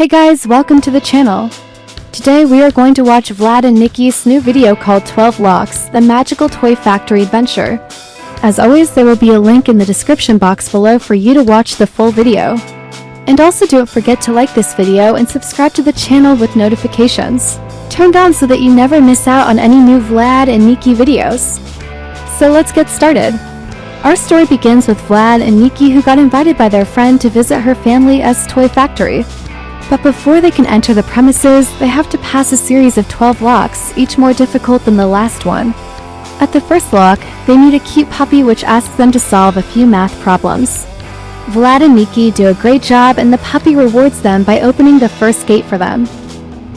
Hey guys, welcome to the channel. Today we are going to watch Vlad and Niki's new video called 12 Locks, the Magical Toy Factory Adventure. As always, there will be a link in the description box below for you to watch the full video. And also don't forget to like this video and subscribe to the channel with notifications turned on so that you never miss out on any new Vlad and Niki videos. So let's get started. Our story begins with Vlad and Niki, who got invited by their friend to visit her family's toy factory. But before they can enter the premises, they have to pass a series of 12 locks, each more difficult than the last one. At the first lock, they meet a cute puppy which asks them to solve a few math problems. Vlad and Niki do a great job, and the puppy rewards them by opening the first gate for them.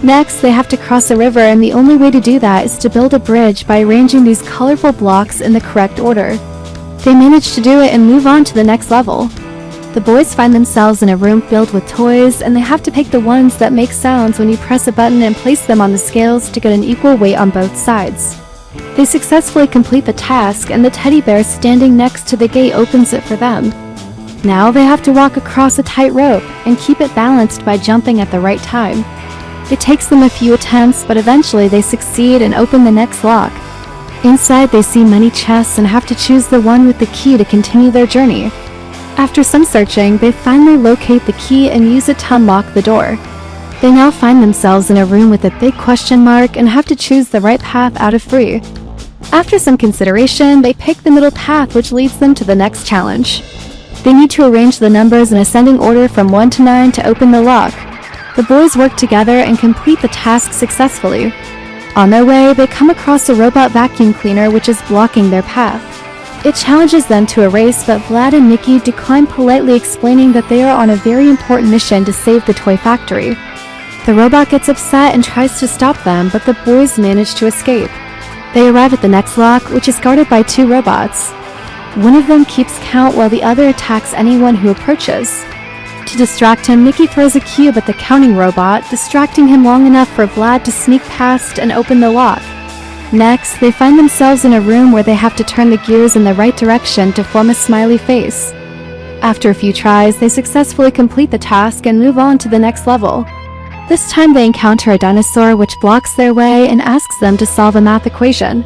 Next, they have to cross a river, and the only way to do that is to build a bridge by arranging these colorful blocks in the correct order. They manage to do it and move on to the next level. The boys find themselves in a room filled with toys, and they have to pick the ones that make sounds when you press a button and place them on the scales to get an equal weight on both sides. They successfully complete the task, and the teddy bear standing next to the gate opens it for them. Now they have to walk across a tight rope and keep it balanced by jumping at the right time. It takes them a few attempts, but eventually they succeed and open the next lock. Inside, they see many chests and have to choose the one with the key to continue their journey. After some searching, they finally locate the key and use it to unlock the door. They now find themselves in a room with a big question mark and have to choose the right path out of 3. After some consideration, they pick the middle path, which leads them to the next challenge. They need to arrange the numbers in ascending order from 1 to 9 to open the lock. The boys work together and complete the task successfully. On their way, they come across a robot vacuum cleaner which is blocking their path. It challenges them to a race, but Vlad and Niki decline, politely explaining that they are on a very important mission to save the toy factory. The robot gets upset and tries to stop them, but the boys manage to escape. They arrive at the next lock, which is guarded by 2 robots. One of them keeps count while the other attacks anyone who approaches. To distract him, Niki throws a cube at the counting robot, distracting him long enough for Vlad to sneak past and open the lock. Next, they find themselves in a room where they have to turn the gears in the right direction to form a smiley face. After a few tries, they successfully complete the task and move on to the next level. This time they encounter a dinosaur which blocks their way and asks them to solve a math equation.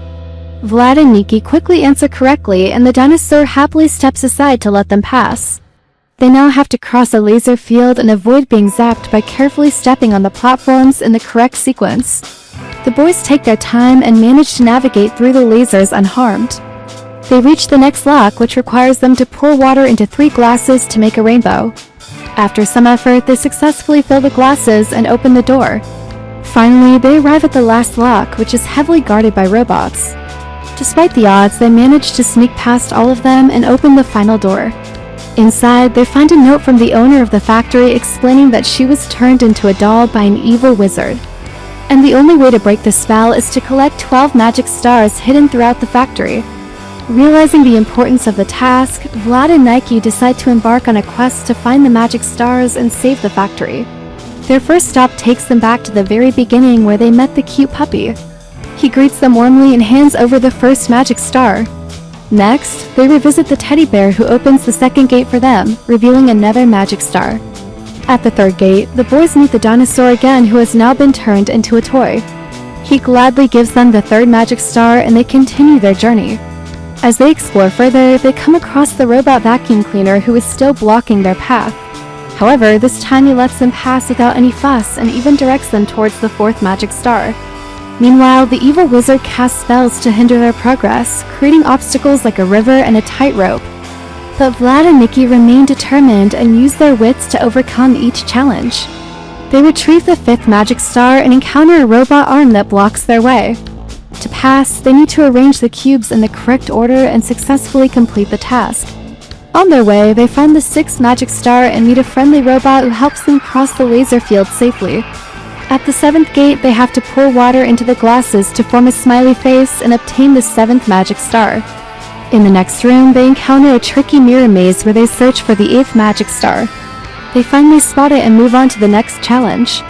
Vlad and Niki quickly answer correctly, and the dinosaur happily steps aside to let them pass. They now have to cross a laser field and avoid being zapped by carefully stepping on the platforms in the correct sequence. The boys take their time and manage to navigate through the lasers unharmed. They reach the next lock, which requires them to pour water into 3 glasses to make a rainbow. After some effort, they successfully fill the glasses and open the door. Finally, they arrive at the last lock, which is heavily guarded by robots. Despite the odds, they manage to sneak past all of them and open the final door. Inside, they find a note from the owner of the factory explaining that she was turned into a doll by an evil wizard, and the only way to break the spell is to collect 12 magic stars hidden throughout the factory. Realizing the importance of the task, Vlad and Niki decide to embark on a quest to find the magic stars and save the factory. Their first stop takes them back to the very beginning, where they met the cute puppy. He greets them warmly and hands over the first magic star. Next, they revisit the teddy bear, who opens the second gate for them, revealing another magic star. At the third gate, the boys meet the dinosaur again, who has now been turned into a toy. He gladly gives them the 3rd magic star, and they continue their journey. As they explore further, they come across the robot vacuum cleaner, who is still blocking their path. However, this time he lets them pass without any fuss and even directs them towards the 4th magic star. Meanwhile, the evil wizard casts spells to hinder their progress, creating obstacles like a river and a tightrope. But Vlad and Niki remain determined and use their wits to overcome each challenge. They retrieve the 5th magic star and encounter a robot arm that blocks their way. To pass, they need to arrange the cubes in the correct order and successfully complete the task. On their way, they find the 6th magic star and meet a friendly robot who helps them cross the laser field safely. At the 7th gate, they have to pour water into the glasses to form a smiley face and obtain the 7th magic star. In the next room, they encounter a tricky mirror maze where they search for the 8th magic star. They finally spot it and move on to the next challenge.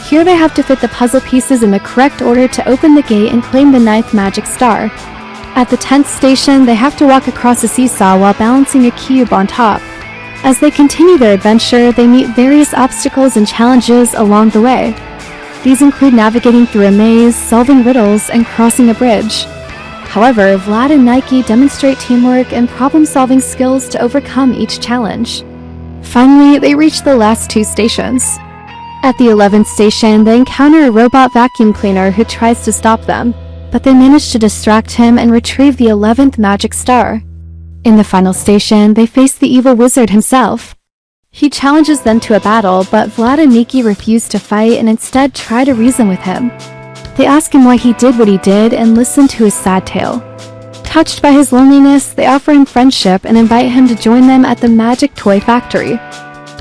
Here they have to fit the puzzle pieces in the correct order to open the gate and claim the 9th magic star. At the 10th station, they have to walk across a seesaw while balancing a cube on top. As they continue their adventure, they meet various obstacles and challenges along the way. These include navigating through a maze, solving riddles, and crossing a bridge. However, Vlad and Niki demonstrate teamwork and problem-solving skills to overcome each challenge. Finally, they reach the last 2 stations. At the 11th station, they encounter a robot vacuum cleaner who tries to stop them, but they manage to distract him and retrieve the 11th magic star. In the final station, they face the evil wizard himself. He challenges them to a battle, but Vlad and Niki refuse to fight and instead try to reason with him. They ask him why he did what he did and listen to his sad tale. Touched by his loneliness, they offer him friendship and invite him to join them at the magic toy factory.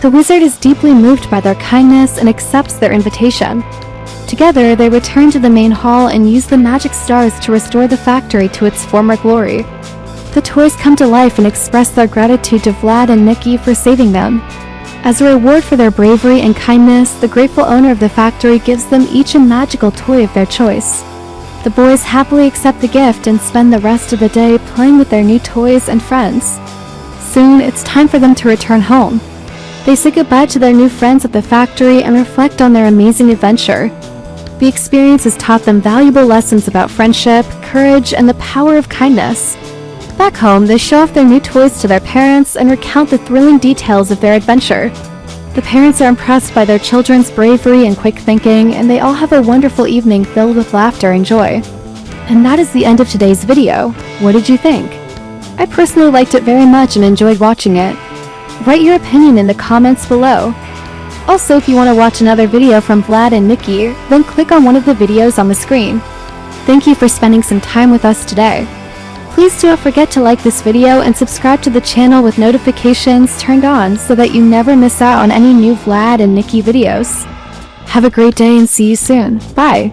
The wizard is deeply moved by their kindness and accepts their invitation. Together, they return to the main hall and use the magic stars to restore the factory to its former glory. The toys come to life and express their gratitude to Vlad and Niki for saving them. As a reward for their bravery and kindness, the grateful owner of the factory gives them each a magical toy of their choice. The boys happily accept the gift and spend the rest of the day playing with their new toys and friends. Soon, it's time for them to return home. They say goodbye to their new friends at the factory and reflect on their amazing adventure. The experience has taught them valuable lessons about friendship, courage, and the power of kindness. Back home, they show off their new toys to their parents and recount the thrilling details of their adventure. The parents are impressed by their children's bravery and quick thinking, and they all have a wonderful evening filled with laughter and joy. And that is the end of today's video. What did you think? I personally liked it very much and enjoyed watching it. Write your opinion in the comments below. Also, if you want to watch another video from Vlad and Niki, then click on one of the videos on the screen. Thank you for spending some time with us today. Please do not forget to like this video and subscribe to the channel with notifications turned on so that you never miss out on any new Vlad and Niki videos. Have a great day and see you soon. Bye!